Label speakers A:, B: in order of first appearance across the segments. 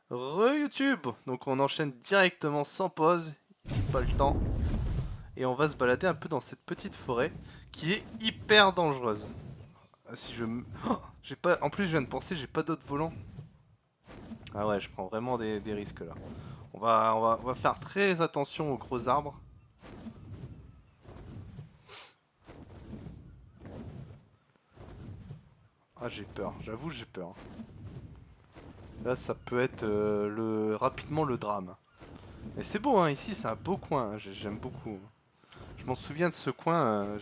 A: Re-YouTube. Donc on enchaîne directement sans pause, ici pas le temps. Et on va se balader un peu dans cette petite forêt qui est hyper dangereuse. Ah, si je me... Oh, j'ai pas... En plus je viens de penser, j'ai pas d'autre volant. Ah ouais, je prends vraiment des risques là. On va faire très attention aux gros arbres. Ah j'ai peur, j'avoue j'ai peur. Là ça peut être rapidement le drame. Mais c'est beau hein, ici c'est un beau coin, hein, j'aime beaucoup. Je m'en souviens de ce coin,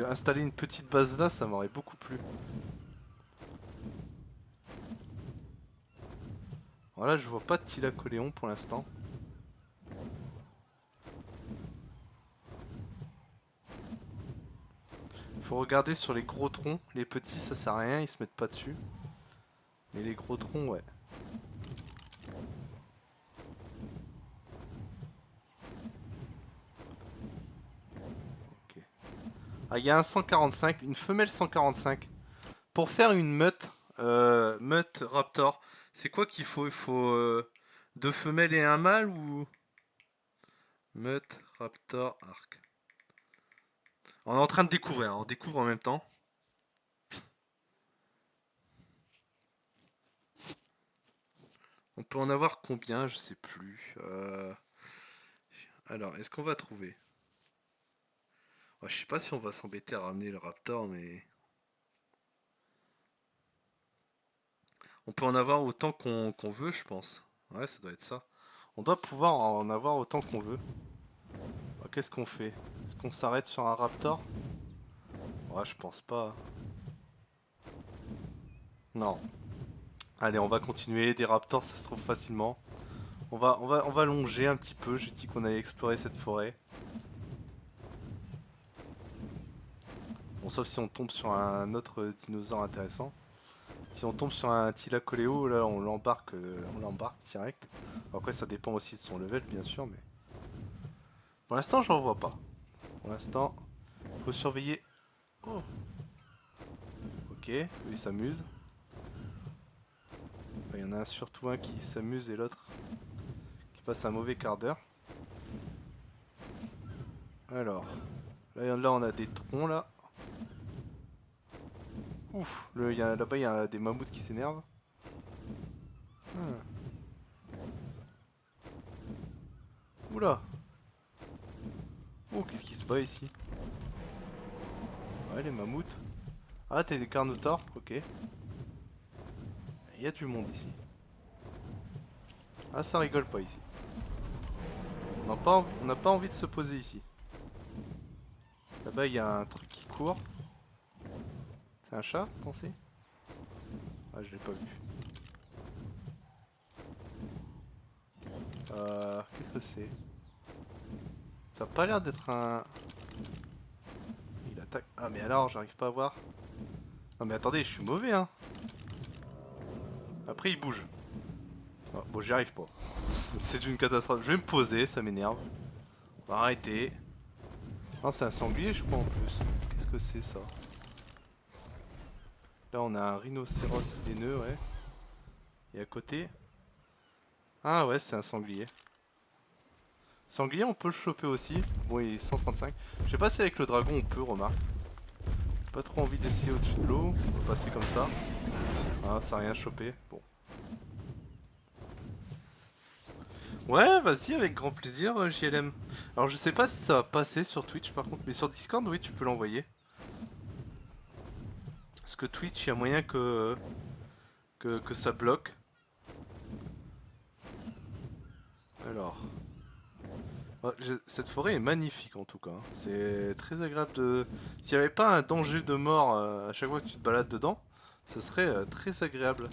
A: installer une petite base là, ça m'aurait beaucoup plu. Voilà, je vois pas de Thylacoléon pour l'instant. Faut regarder sur les gros troncs. Les petits, ça sert à rien, ils se mettent pas dessus. Mais les gros troncs, ouais. Ok. Ah, il y a un 145, une femelle 145. Pour faire une meute raptor, c'est quoi qu'il faut? Il faut deux femelles et un mâle ou... Meute raptor arc. On est en train de découvrir, hein, on découvre en même temps. On peut en avoir combien? Je sais plus. Alors, est-ce qu'on va trouver? Oh, je sais pas si on va s'embêter à ramener le raptor, mais... On peut en avoir autant qu'on veut, je pense. Ouais, ça doit être ça. On doit pouvoir en avoir autant qu'on veut. Qu'est-ce qu'on fait? Est-ce qu'on s'arrête sur un raptor? Ouais, je pense pas. Non. Allez, on va continuer. Des raptors, ça se trouve facilement. On va longer un petit peu. J'ai dit qu'on allait explorer cette forêt. Bon, sauf si on tombe sur un autre dinosaure intéressant. Si on tombe sur un Thylacoléo, là, on l'embarque direct. Après, ça dépend aussi de son level, bien sûr, mais... Pour l'instant, j'en vois pas. Pour l'instant, faut surveiller. Oh. Ok, lui il s'amuse. Enfin, il y en a surtout un qui s'amuse et l'autre qui passe un mauvais quart d'heure. Alors, là on a des troncs là. Ouf, là-bas il y a des mammouths qui s'énervent. Ah. Oula. Oh, qu'est-ce qui se bat ici? Ouais, les mammouths. Ah, t'as des carnotaures, ok. Il y a du monde ici. Ah, ça rigole pas ici. On n'a pas envie de se poser ici. Là-bas, il y a un truc qui court. C'est un chat, pensez? Ah, je l'ai pas vu. Qu'est-ce que c'est? Ça a pas l'air d'être un... Il attaque... Ah, mais alors, j'arrive pas à voir. Non, mais attendez, je suis mauvais, hein. Après, il bouge. Ah, bon, j'y arrive pas. C'est une catastrophe. Je vais me poser, ça m'énerve. On va arrêter. Non, c'est un sanglier, je crois, en plus. Qu'est-ce que c'est, ça? Là, on a un rhinocéros laineux, ouais. Et à côté... Ah ouais, c'est un sanglier. Sanglier, on peut le choper aussi. Bon, il est 135. Je sais pas si avec le dragon, on peut, remarque. Pas trop envie d'essayer au-dessus de l'eau. On va passer comme ça. Ah, ça a rien chopé. Bon. Ouais, vas-y, avec grand plaisir, JLM. Alors, je sais pas si ça va passer sur Twitch, par contre. Mais sur Discord, oui, tu peux l'envoyer. Parce que Twitch, il y a moyen que ça bloque. Alors... Ouais, cette forêt est magnifique en tout cas. C'est très agréable de... S'il n'y avait pas un danger de mort à chaque fois que tu te balades dedans, ce serait très agréable.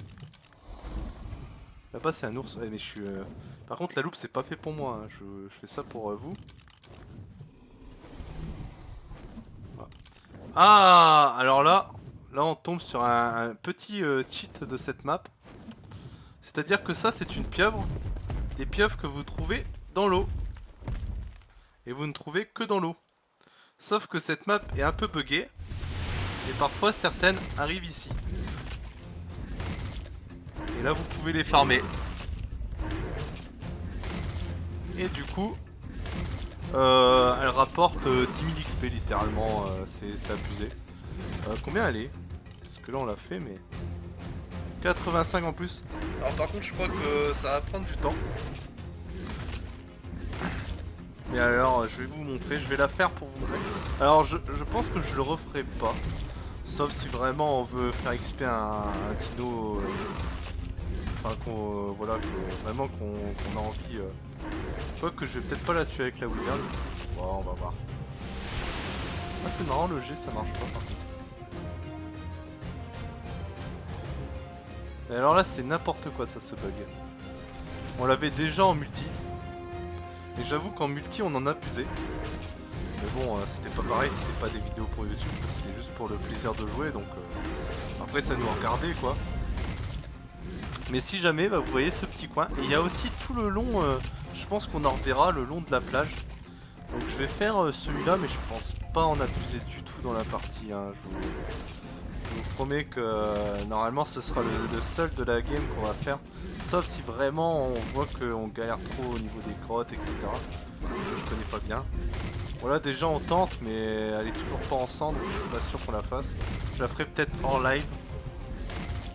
A: Là-bas c'est un ours. Ouais, mais je suis... Par contre la loupe c'est pas fait pour moi. Hein. Je fais ça pour vous. Ah, alors là on tombe sur un petit cheat de cette map. C'est-à-dire que ça c'est une pieuvre. Des pieuvres que vous trouvez dans l'eau. Et vous ne trouvez que dans l'eau. Sauf que cette map est un peu buggée. Et parfois certaines arrivent ici. Et là vous pouvez les farmer. Et du coup, elle rapporte 10 000 XP littéralement, c'est abusé. Combien elle est? Parce que là on l'a fait mais... 85 en plus. Alors par contre je crois que ça va prendre du temps. Mais alors je vais vous montrer, je vais la faire pour vous montrer. Alors je pense que je le referai pas. Sauf si vraiment on veut faire XP un dino... enfin qu'on voilà, vraiment qu'on a envie... Quoique je vais peut-être pas la tuer avec la Wyvern. Bon, on va voir. Ah c'est marrant, le G ça marche pas par contre. Et alors là c'est n'importe quoi ça, ce bug. On l'avait déjà en multi. Et j'avoue qu'en multi on en a abusé. Mais bon, c'était pas pareil, c'était pas des vidéos pour YouTube, c'était juste pour le plaisir de jouer, donc après ça nous regardait quoi. Mais si jamais, bah, vous voyez ce petit coin, et il y a aussi tout le long, je pense qu'on en reverra le long de la plage. Donc je vais faire celui-là, mais je pense pas en abuser du tout dans la partie, hein. Je vous promets que normalement ce sera le seul de la game qu'on va faire. Sauf si vraiment on voit qu'on galère trop au niveau des grottes, etc. Je connais pas bien. Voilà, déjà on tente, mais elle est toujours pas ensemble, donc je suis pas sûr qu'on la fasse. Je la ferai peut-être en live.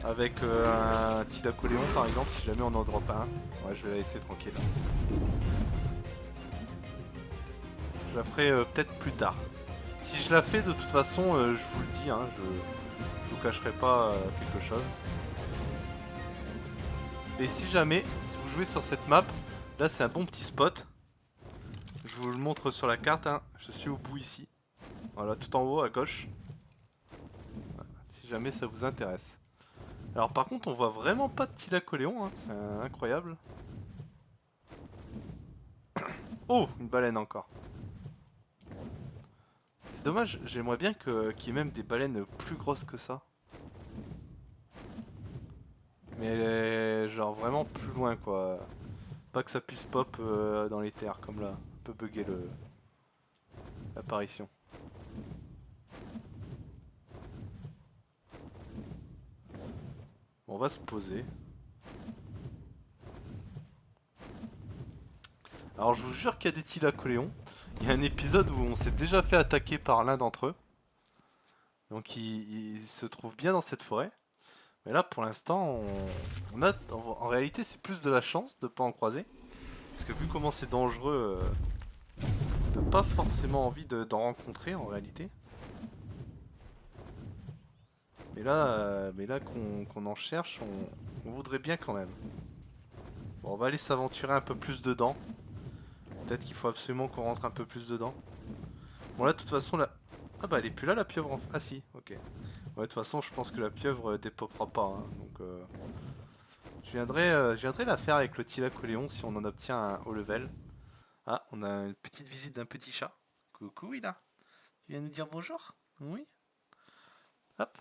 A: Avec un Thylacoléon par exemple, si jamais on en drop un. Ouais, je vais la laisser tranquille. Je la ferai peut-être plus tard. Si je la fais de toute façon, je vous le dis, hein, je vous cacherai pas quelque chose. Et si jamais, si vous jouez sur cette map, là c'est un bon petit spot. Je vous le montre sur la carte, hein. Je suis au bout ici. Voilà, tout en haut à gauche. Voilà, si jamais ça vous intéresse. Alors par contre on voit vraiment pas de Thylacoléon, hein. C'est incroyable. Oh, une baleine encore. C'est dommage, j'aimerais bien qu'il y ait même des baleines plus grosses que ça. Mais genre vraiment plus loin quoi. Pas que ça puisse pop dans les terres comme là. Un peu bugger l'apparition. Bon, on va se poser. Alors je vous jure qu'il y a des Thylacoléons. Il y a un épisode où on s'est déjà fait attaquer par l'un d'entre eux. Donc il se trouve bien dans cette forêt. Mais là pour l'instant on a en réalité c'est plus de la chance de pas en croiser. Parce que vu comment c'est dangereux, on n'a pas forcément envie d'en rencontrer en réalité. Mais là qu'on en cherche, on voudrait bien quand même. Bon, on va aller s'aventurer un peu plus dedans. Peut-être qu'il faut absolument qu'on rentre un peu plus dedans. Bon là de toute façon là... Ah bah elle est plus là la pieuvre en... Ah si, ok. Ouais de toute façon je pense que la pieuvre dépopera pas, hein, donc je viendrai la faire avec le Thylacoléon si on en obtient un haut level. Ah, on a une petite visite d'un petit chat. Coucou Ida. Tu viens nous dire bonjour? Oui. Hop.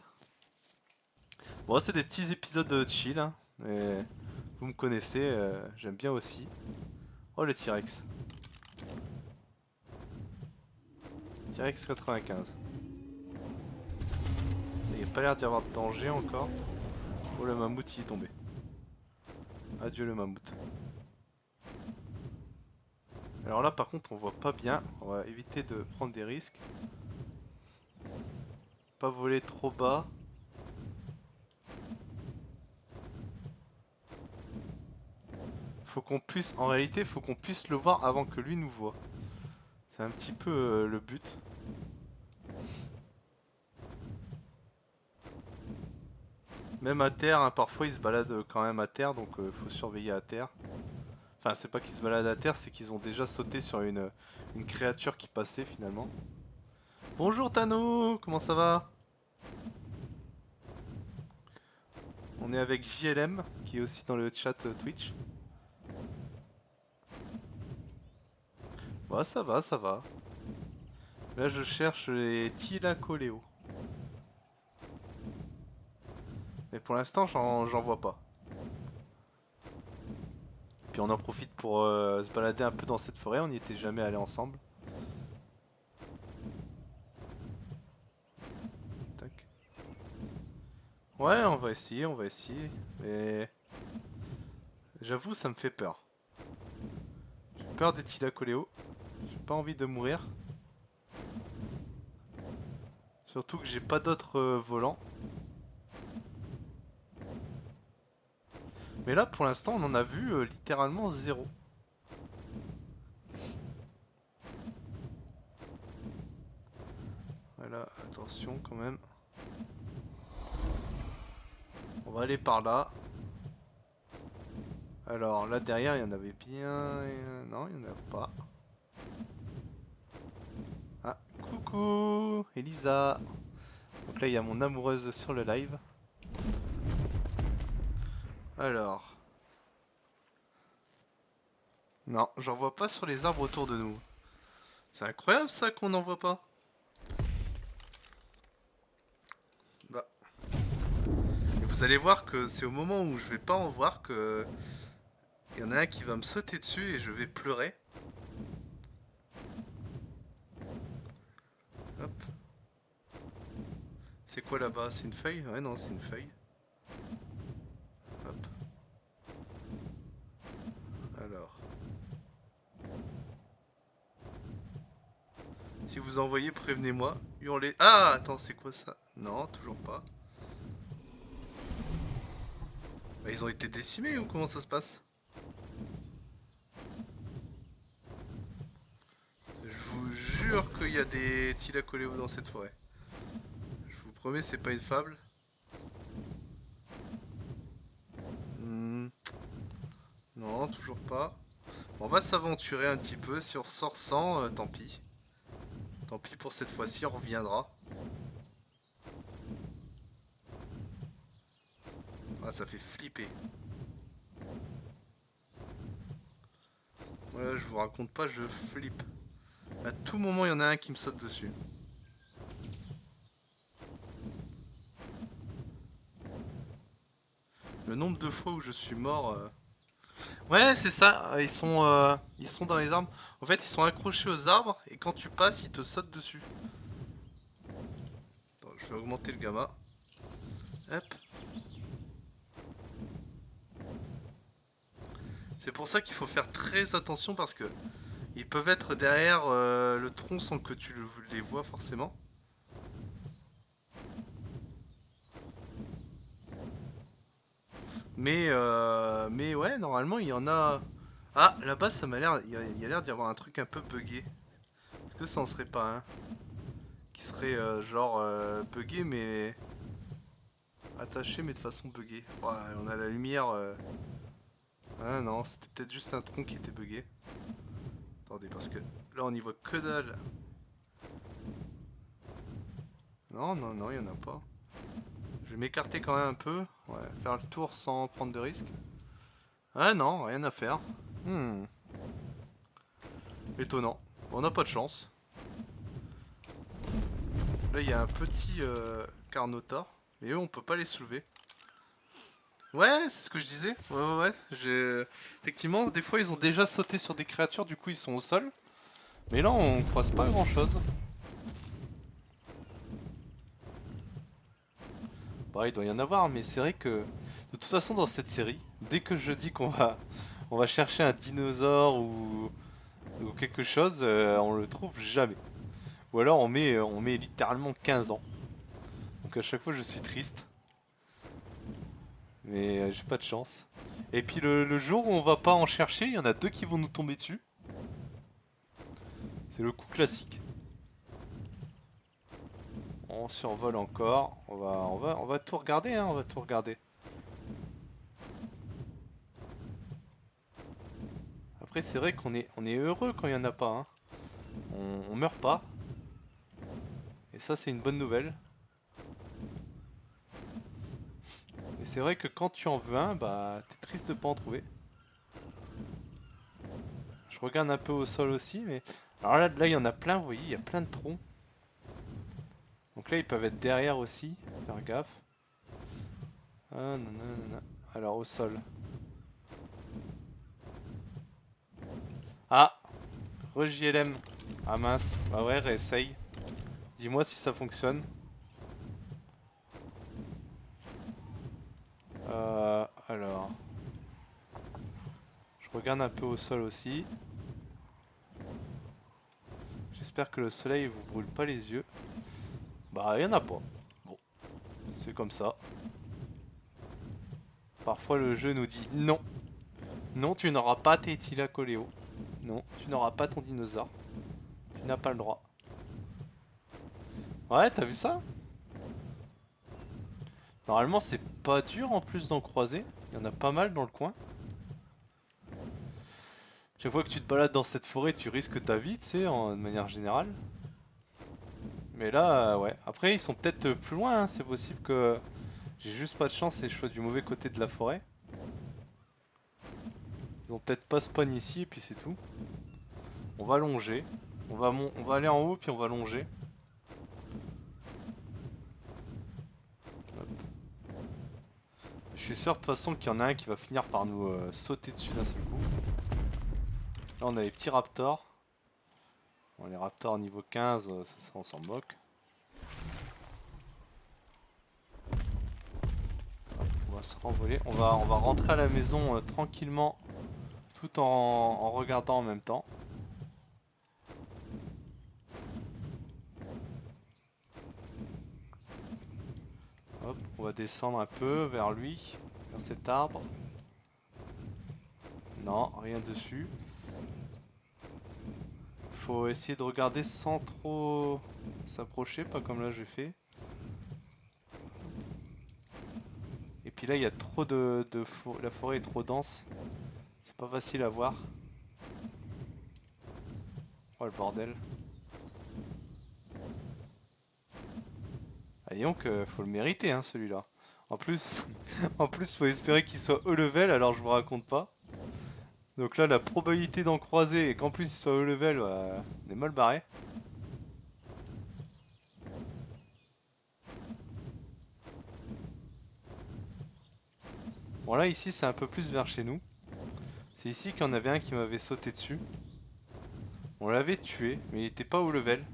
A: Bon, c'est des petits épisodes de chill, hein. Et vous me connaissez, j'aime bien aussi. Oh, le T-Rex. T-Rex 95. Il n'y a pas l'air d'y avoir de danger encore. Oh, le mammouth, il est tombé. Adieu le mammouth. Alors là, par contre, on voit pas bien. On va éviter de prendre des risques. Pas voler trop bas. Faut qu'on puisse, en réalité, faut qu'on puisse le voir avant que lui nous voit. C'est un petit peu le but. Même à terre, hein, parfois ils se baladent quand même à terre, donc faut surveiller à terre. Enfin, c'est pas qu'ils se baladent à terre, c'est qu'ils ont déjà sauté sur une créature qui passait finalement. Bonjour Tano, comment ça va? On est avec JLM, qui est aussi dans le chat Twitch. Bah ça va, ça va. Là je cherche les Thylacoléo. Mais pour l'instant j'en vois pas. Puis on en profite pour se balader un peu dans cette forêt, on n'y était jamais allé ensemble. Tac. Ouais, on va essayer, on va essayer. Mais J'avoue, ça me fait peur. J'ai peur des Thylacoleo. J'ai pas envie de mourir. Surtout que j'ai pas d'autres volants. Mais là, pour l'instant, on en a vu littéralement 0. Voilà, attention quand même. On va aller par là. Alors là derrière il y en avait bien... Non, il n'y en a pas. Ah, coucou Elisa. Donc là il y a mon amoureuse sur le live. Alors... Non, j'en vois pas sur les arbres autour de nous. C'est incroyable ça qu'on n'en voit pas. Bah. Et vous allez voir que c'est au moment où je vais pas en voir que... Il y en a un qui va me sauter dessus et je vais pleurer. Hop. C'est quoi là-bas? C'est une feuille? Ouais, non, c'est une feuille. Hop. Alors. Si vous en voyez, prévenez-moi. Hurlez. Ah, attends, c'est quoi ça? Non, toujours pas. Bah, ils ont été décimés ou comment ça se passe? Je vous jure qu'il y a des Thylacoleo dans cette forêt. Je vous promets, c'est pas une fable. Hmm. Non, toujours pas. On va s'aventurer un petit peu. Si on ressort sans, tant pis. Tant pis pour cette fois-ci, on reviendra. Ah, ça fait flipper. Ouais, je vous raconte pas, je flippe. À tout moment, il y en a un qui me saute dessus. Le nombre de fois où je suis mort... Ouais, c'est ça, ils sont dans les arbres. En fait, ils sont accrochés aux arbres et quand tu passes, ils te sautent dessus. Attends, je vais augmenter le gamma. Hop. C'est pour ça qu'il faut faire très attention parce que ils peuvent être derrière le tronc sans que tu les vois forcément. Mais ouais, normalement, il y en a... Ah, là-bas, ça m'a l'air... Il y a l'air d'y avoir un truc un peu buggé. Est-ce que ça en serait pas un qui serait genre buggé mais attaché mais de façon buggée. Ouais, on a la lumière. Ah non, c'était peut-être juste un tronc qui était buggé. Attendez, parce que là on y voit que dalle. Non, non, non, il y en a pas. Je vais m'écarter quand même un peu. Ouais, faire le tour sans prendre de risques. Ah non, rien à faire. Hmm. Étonnant. Bon, on n'a pas de chance. Là, il y a un petit Carnotaur. Mais eux, on peut pas les soulever. Ouais, c'est ce que je disais. Ouais, ouais, ouais. Effectivement, des fois, ils ont déjà sauté sur des créatures, du coup, ils sont au sol. Mais là, on croise pas grand-chose. Bah, il doit y en avoir, mais c'est vrai que... De toute façon, dans cette série, dès que je dis on va chercher un dinosaure ou quelque chose, on le trouve jamais. Ou alors, on met littéralement 15 ans. Donc à chaque fois, je suis triste. Mais j'ai pas de chance. Et puis le jour où on va pas en chercher, il y en a deux qui vont nous tomber dessus. C'est le coup classique. On survole encore. On va tout regarder, hein, on va tout regarder. Après, c'est vrai on est heureux quand il y en a pas. Hein. On meurt pas. Et ça, c'est une bonne nouvelle. Mais c'est vrai que quand tu en veux un, bah, t'es triste de pas en trouver. Je regarde un peu au sol aussi, mais... Alors là, il y en a plein, vous voyez, il y a plein de troncs. Donc là, ils peuvent être derrière aussi. Faire gaffe. Ah, non, non, non, non. Alors, au sol. Ah, re-JLM. Ah mince. Bah ouais, réessaye. Dis-moi si ça fonctionne. Alors. regarde un peu au sol aussi. J'espère que le soleil vous brûle pas les yeux. Bah, il y en a pas. Bon, c'est comme ça. Parfois le jeu nous dit non. Non, tu n'auras pas tes Thylacoleo. Non, tu n'auras pas ton dinosaure. Tu n'as pas le droit. Ouais, t'as vu ça? Normalement, c'est pas dur en plus d'en croiser. Il y en a pas mal dans le coin. Chaque fois que tu te balades dans cette forêt, tu risques ta vie, tu sais, de manière générale. Mais là, ouais. Après, ils sont peut-être plus loin, hein. C'est possible que j'ai juste pas de chance et je sois du mauvais côté de la forêt. Ils ont peut-être pas spawn ici et puis c'est tout. On va longer. On va aller en haut puis on va longer. Hop. Je suis sûr de toute façon qu'il y en a un qui va finir par nous sauter dessus d'un seul coup. Là on a les petits raptors. Bon, les raptors niveau 15, ça on s'en moque. Hop, on va se renvoler. On va rentrer à la maison tranquillement tout en regardant en même temps. Hop, on va descendre un peu vers lui, vers cet arbre. Non, rien dessus. Faut essayer de regarder sans trop s'approcher, pas comme là j'ai fait. Et puis là il y a trop la forêt est trop dense. C'est pas facile à voir. Oh le bordel. Ah, dis donc, faut le mériter hein celui-là. En plus, en plus faut espérer qu'il soit haut level, alors je vous raconte pas. Donc là la probabilité d'en croiser et qu'en plus il soit haut level, bah, on est mal barré. Bon là ici c'est un peu plus vers chez nous. C'est ici qu'il y en avait un qui m'avait sauté dessus. On l'avait tué, mais il était pas haut level.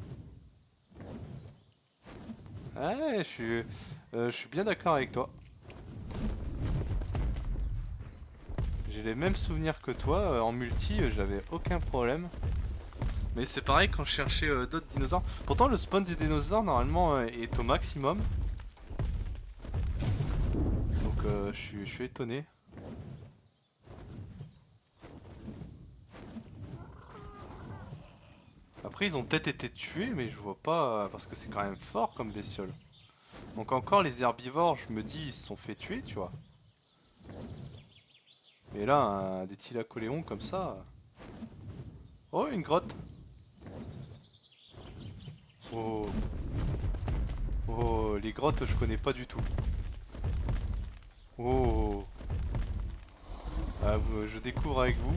A: Ouais, je suis bien d'accord avec toi. J'ai les mêmes souvenirs que toi. En multi, j'avais aucun problème. Mais c'est pareil quand je cherchais d'autres dinosaures. Pourtant, le spawn des dinosaures, normalement, est au maximum. Donc, je suis étonné. Après, ils ont peut-être été tués, mais je vois pas. Parce que c'est quand même fort comme bestiole. Donc, encore, les herbivores, je me dis, ils se sont fait tuer, tu vois. Mais là, des thylacoléons comme ça. Oh, une grotte. Oh. Oh, les grottes, je connais pas du tout. Oh. Ah, je découvre avec vous.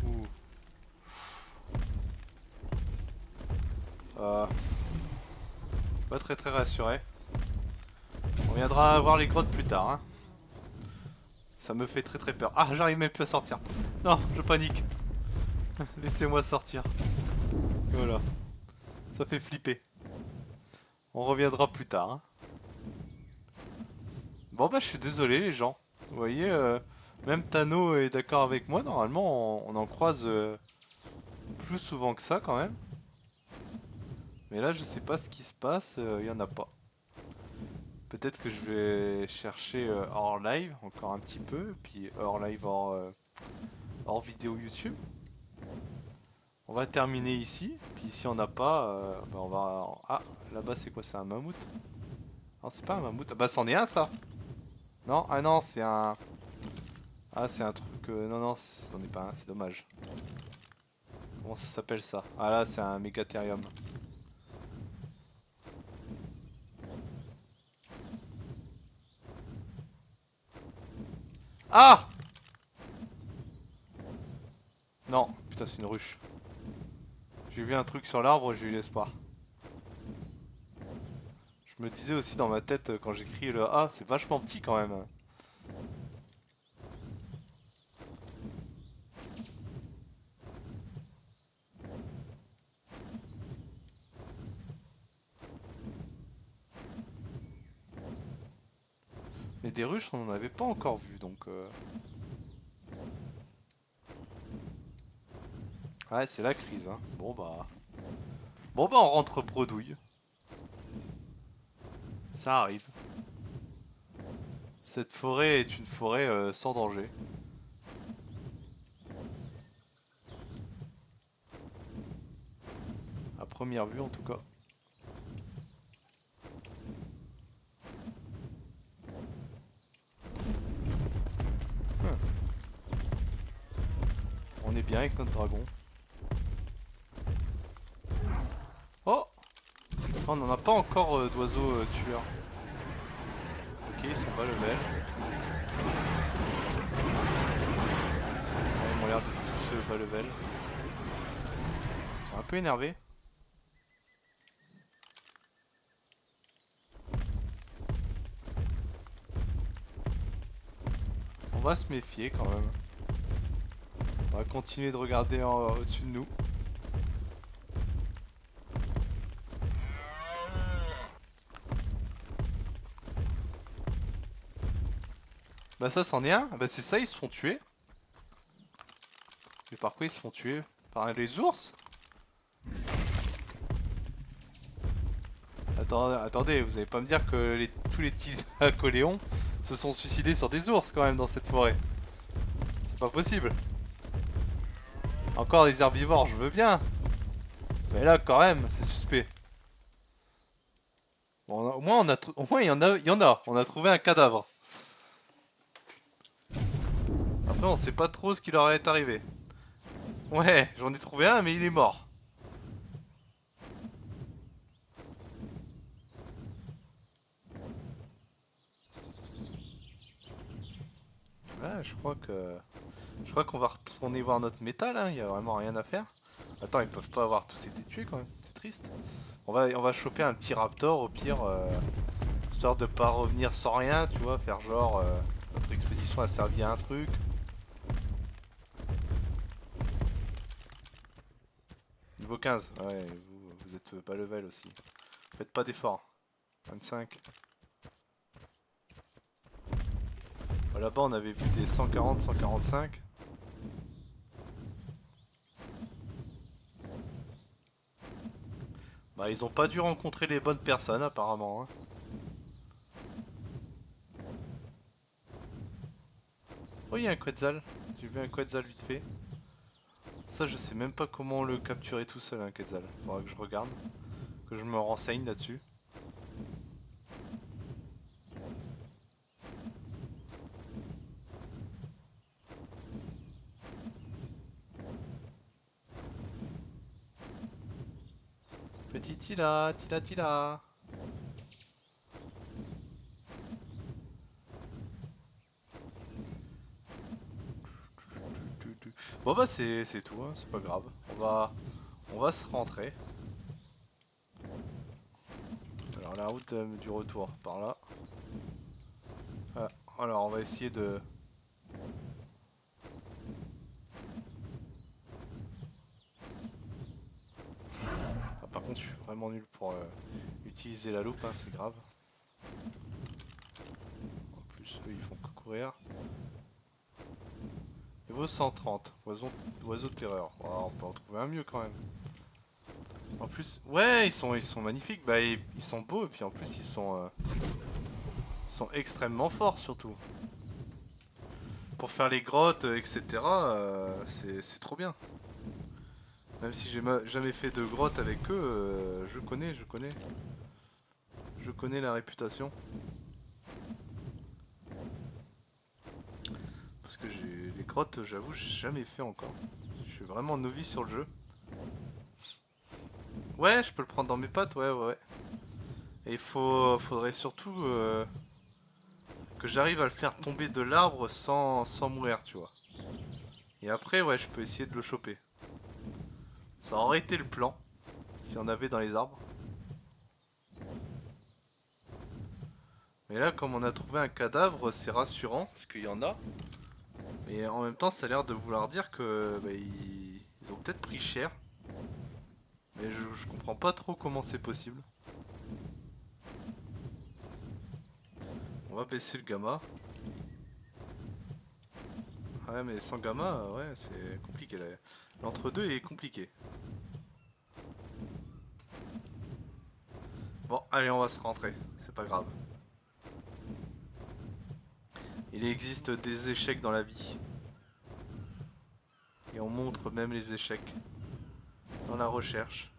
A: Ouh. Euh, pas très rassuré. On viendra voir les grottes plus tard. Hein. Ça me fait très peur. Ah, j'arrive même plus à sortir. Non, je panique. Laissez-moi sortir. Voilà. Ça fait flipper. On reviendra plus tard. Hein. Bon bah je suis désolé les gens. Vous voyez, même Tano est d'accord avec moi. Normalement on en croise plus souvent que ça quand même. Mais là je sais pas ce qui se passe, il y en a pas. Peut-être que je vais chercher hors live encore un petit peu, puis hors live, hors vidéo YouTube. On va terminer ici, puis si on n'a pas, bah on va... Ah, là-bas c'est quoi? C'est un mammouth? Non c'est pas un mammouth, ah, bah c'en est un ça! Non? Ah non c'est un... Ah c'est un truc... Non non, c'en est pas un, c'est dommage. Comment ça s'appelle ça? Ah là c'est un mégatherium. Ah! Non, putain c'est une ruche. J'ai vu un truc sur l'arbre, j'ai eu l'espoir. Je me disais aussi dans ma tête quand j'écris le A, c'est vachement petit quand même. Mais des ruches on n'en avait pas encore vu donc... Ouais, c'est la crise, hein. Bon bah... Bon bah on rentre bredouille. Ça arrive. Cette forêt est une forêt sans danger. À première vue en tout cas. On est bien avec notre dragon. Oh! On n'en a pas encore d'oiseaux tueurs. Ok, ils sont bas level. Ouais, ils m'ont l'air d'être tous bas level. Ils sont un peu énervés. On va se méfier quand même. On va continuer de regarder au-dessus de nous. Bah ça c'en est un. Bah c'est ça, ils se font tuer. Mais par quoi ils se font tuer? Par les ours? Attendez, vous allez pas me dire que tous les petits Coléons se sont suicidés sur des ours quand même dans cette forêt. C'est pas possible. Encore des herbivores, je veux bien. Mais là quand même, c'est suspect. Bon, au moins au moins il y en a. On a trouvé un cadavre. Après on sait pas trop ce qui leur est arrivé. Ouais, j'en ai trouvé un mais il est mort. Ouais, je crois qu'on va retourner voir notre métal, hein. Il y a vraiment rien à faire. Attends, ils peuvent pas avoir tous été tués quand même, c'est triste. On va choper un petit raptor au pire, histoire de pas revenir sans rien, tu vois, faire genre notre expédition a servi à un truc. Niveau 15, ouais, vous êtes pas level aussi. Faites pas d'efforts. 25. Là-bas on avait vu des 140, 145. Bah ils ont pas dû rencontrer les bonnes personnes apparemment, hein. Oh il y a un Quetzal. J'ai vu un Quetzal vite fait. Ça je sais même pas comment le capturer tout seul un Quetzal. Faudra que je regarde. Que je me renseigne là-dessus. Petit Tila, Tila Tila. Bon bah c'est tout, hein, c'est pas grave. On va se rentrer. Alors la route du retour, par là. Ah, alors on va essayer de... Ah, par contre je suis vraiment nul pour utiliser la loupe, hein, c'est grave. En plus eux ils font que courir. Niveau 130, oiseau de terreur. Oh, on peut en trouver un mieux quand même. En plus, ouais, ils sont magnifiques. Bah, ils sont beaux et puis en plus ils sont extrêmement forts surtout. Pour faire les grottes, etc. C'est trop bien. Même si j'ai jamais fait de grotte avec eux, je connais la réputation. Parce que les grottes, j'avoue, j'ai jamais fait encore. Je suis vraiment novice sur le jeu. Ouais, je peux le prendre dans mes pattes, ouais. Et faudrait surtout que j'arrive à le faire tomber de l'arbre sans mourir, tu vois. Et après, ouais, je peux essayer de le choper. Ça aurait été le plan, s'il y en avait dans les arbres. Mais là, comme on a trouvé un cadavre, c'est rassurant, parce qu'il y en a. Mais en même temps, ça a l'air de vouloir dire que bah, ils ont peut-être pris cher. Mais je comprends pas trop comment c'est possible. On va baisser le gamma. Ouais, mais sans gamma, ouais, c'est compliqué. L'entre-deux est compliqué. Bon, allez, on va se rentrer. C'est pas grave. Il existe des échecs dans la vie. Et on montre même les échecs dans la recherche.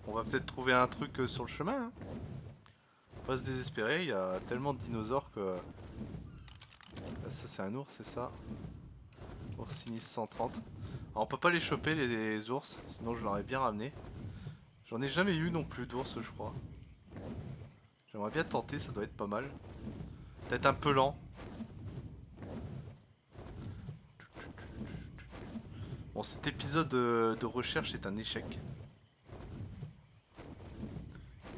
A: On va peut-être trouver un truc sur le chemin. Hein. Faut pas se désespérer, il y a tellement de dinosaures que... Là, ça c'est un ours, c'est ça. Oursinis 130. Alors, on peut pas les choper les ours, sinon je l'aurais bien ramené. J'en ai jamais eu non plus d'ours, je crois. J'aimerais bien tenter, ça doit être pas mal. Peut-être un peu lent. Bon, cet épisode de recherche est un échec.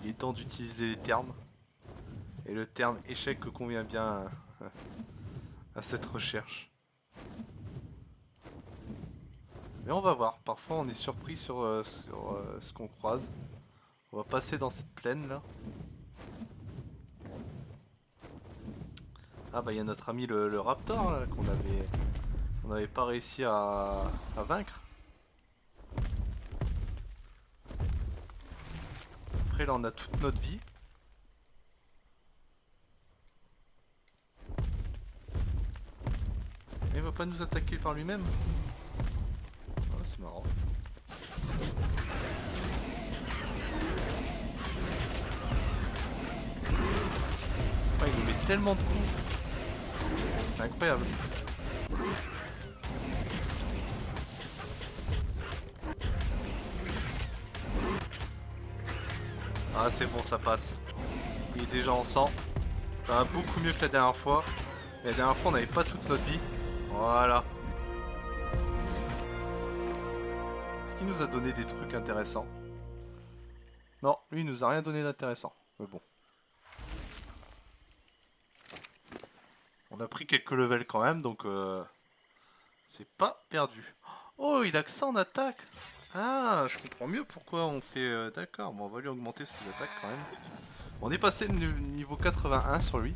A: Il est temps d'utiliser les termes. Et le terme échec convient bien à cette recherche. Mais on va voir, parfois on est surpris sur ce qu'on croise. On va passer dans cette plaine là. Ah bah il y a notre ami le raptor là, qu'on n'avait pas réussi à vaincre. Après là on a toute notre vie. Mais il va pas nous attaquer par lui-même. Oh, c'est marrant. Oh, il nous met tellement de coups. C'est incroyable. Ah c'est bon, ça passe. Il est déjà en sang. Ça va beaucoup mieux que la dernière fois. Mais la dernière fois on n'avait pas toute notre vie. Voilà. Est-ce qu'il nous a donné des trucs intéressants? Non, lui il nous a rien donné d'intéressant. Mais bon. On a pris quelques levels quand même, donc c'est pas perdu. Oh, il a que ça en attaque. Ah, je comprends mieux pourquoi on fait... D'accord, bon, on va lui augmenter ses attaques quand même. On est passé le niveau 81 sur lui.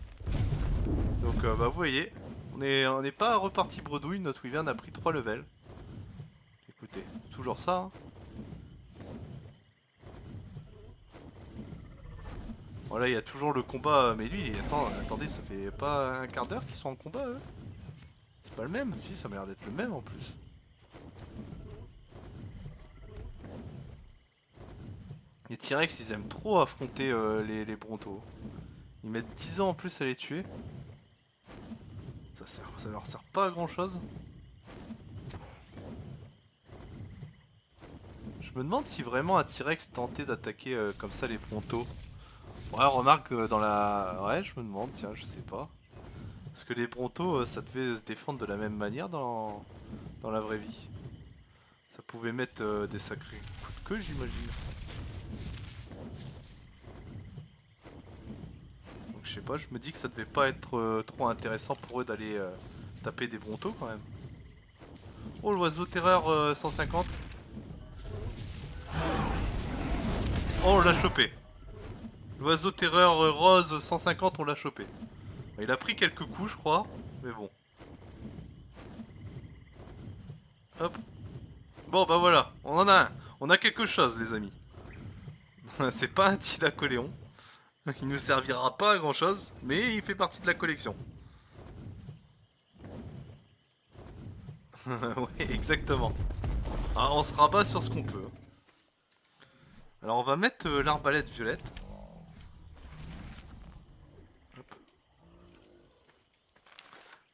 A: Donc bah vous voyez, on n'est pas reparti bredouille, notre Wyvern a pris 3 levels. Écoutez, toujours ça. Hein. Voilà, il y a toujours le combat, mais lui, attendez, ça fait pas un quart d'heure qu'ils sont en combat eux. C'est pas le même, si ça m'a l'air d'être le même en plus. Les T-Rex ils aiment trop affronter les Brontos. Ils mettent 10 ans en plus à les tuer. Ça leur sert pas à grand chose. Je me demande si vraiment un T-Rex tentait d'attaquer comme ça les Brontos. Ouais, remarque dans la... Ouais, je me demande, tiens, je sais pas. Parce que les Brontos, ça devait se défendre de la même manière dans la vraie vie. Ça pouvait mettre des sacrés coups de queue, j'imagine. Donc je sais pas, je me dis que ça devait pas être trop intéressant pour eux d'aller taper des Brontos quand même. Oh, l'oiseau terreur 150. Oh, on l'a chopé. L'oiseau terreur rose 150, on l'a chopé. Il a pris quelques coups, je crois, mais bon. Hop. Bon, bah voilà, on en a un. On a quelque chose, les amis. C'est pas un Thylacoléon. Il nous servira pas à grand chose, mais il fait partie de la collection. Ouais, exactement. Ah, on se rabat sur ce qu'on peut. Alors on va mettre l'arbalète violette. Hop.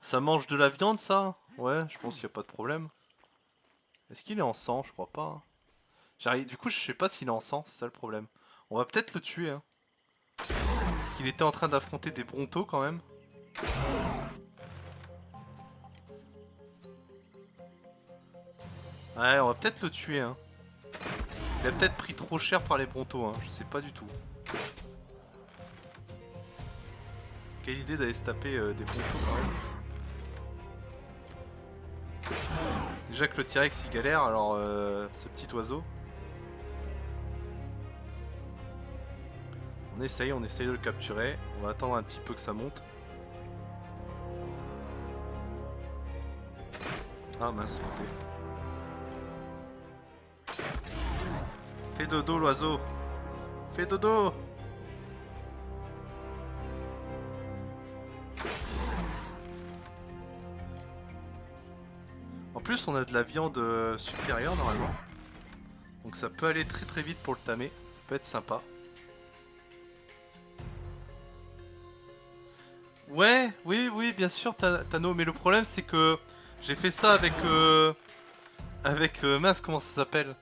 A: Ça mange de la viande ça? Ouais, je pense qu'il n'y a pas de problème. Est-ce qu'il est en sang? Je crois pas. Hein. Du coup je sais pas s'il est en sang, c'est ça le problème. On va peut-être le tuer. Hein. Parce qu'il était en train d'affronter des Brontos quand même. Ouais, on va peut-être le tuer. Hein. Il a peut-être pris trop cher par les Brontos, hein. Je sais pas du tout. Quelle idée d'aller se taper des Brontos quand même. Déjà que le T-Rex il galère, alors ce petit oiseau. On essaye de le capturer. On va attendre un petit peu que ça monte. Ah mince, ok. Fais dodo l'oiseau. Fais dodo. En plus on a de la viande supérieure normalement. Donc ça peut aller très très vite pour le tamer. Ça peut être sympa. Ouais, oui, oui, bien sûr, Tano. Mais le problème c'est que j'ai fait ça avec... mince, comment ça s'appelle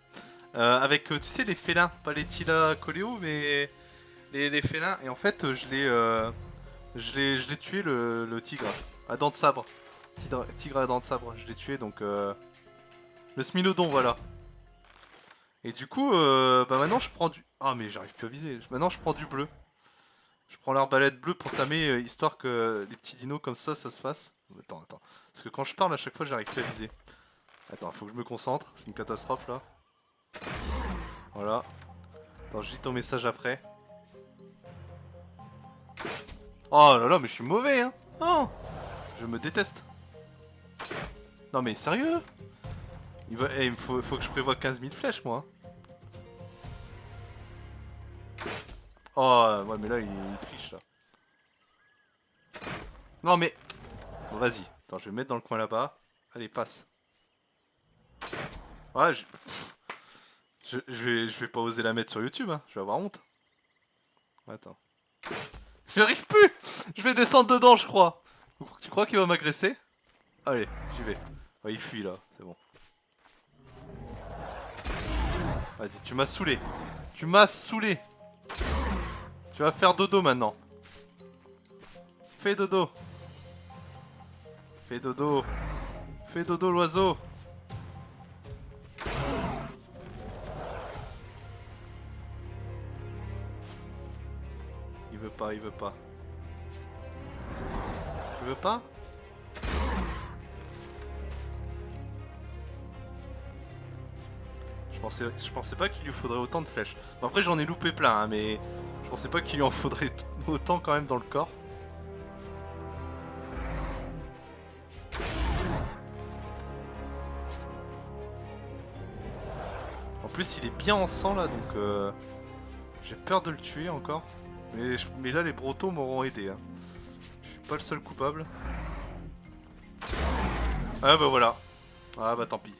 A: avec, tu sais, les félins. Pas les Tila Coléo, mais les félins. Et en fait, je l'ai tué le tigre. À dents de sabre. Tigre à dents de sabre. Je l'ai tué donc... le Smilodon, voilà. Et du coup, bah maintenant je prends du... Ah mais j'arrive plus à viser. Maintenant je prends du bleu. Je prends l'arbalète bleue pour tamer, histoire que les petits dinos comme ça se fasse. Attends, attends. Parce que quand je parle à chaque fois j'arrive plus à viser. Attends, faut que je me concentre. C'est une catastrophe là. Voilà. Attends, je lis ton message après. Oh là là, mais je suis mauvais hein. Oh, je me déteste. Non mais sérieux. Il me faut que je prévoie 15 000 flèches moi. Oh ouais mais là il triche là. Non mais... Bon vas-y. Attends, je vais me mettre dans le coin là-bas. Allez, passe. Ouais, je vais pas oser la mettre sur YouTube, hein. Je vais avoir honte. Attends. J'arrive plus. Je vais descendre dedans, je crois. Tu crois qu'il va m'agresser? Allez, j'y vais. Oh, il fuit là, c'est bon. Vas-y, tu m'as saoulé. Tu m'as saoulé. Tu vas faire dodo maintenant. Fais dodo. Fais dodo. Fais dodo l'oiseau. Il veut pas, il veut pas. Il veut pas? Je pensais pas qu'il lui faudrait autant de flèches. Bon, après j'en ai loupé plein, hein, mais je pensais pas qu'il lui en faudrait autant quand même dans le corps. En plus il est bien en sang là, donc j'ai peur de le tuer encore. Mais là les brotos m'auront aidé. Hein. Je suis pas le seul coupable. Ah bah voilà. Ah bah tant pis.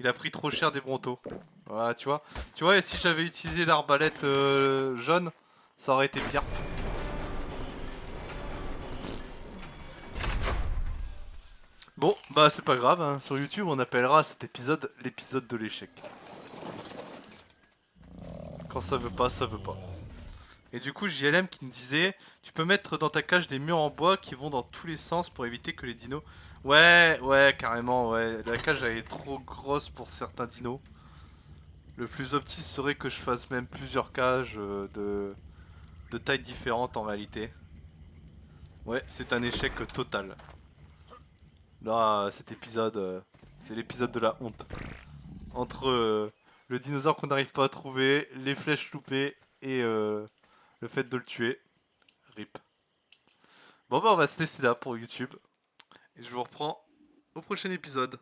A: Il a pris trop cher des brotos. Voilà, tu vois. Tu vois, et si j'avais utilisé l'arbalète jaune, ça aurait été pire. Bon, bah c'est pas grave, hein. Sur YouTube on appellera cet épisode l'épisode de l'échec. Quand ça veut pas, ça veut pas. Et du coup, JLM qui me disait, tu peux mettre dans ta cage des murs en bois qui vont dans tous les sens pour éviter que les dinos... Ouais, ouais, carrément, ouais. La cage elle est trop grosse pour certains dinos. Le plus optique serait que je fasse même plusieurs cages de tailles différentes en réalité. Ouais, c'est un échec total. Là, cet épisode, c'est l'épisode de la honte. Entre le dinosaure qu'on n'arrive pas à trouver, les flèches loupées et le fait de le tuer. RIP. Bon bah on va se laisser là pour YouTube. Et je vous reprends au prochain épisode.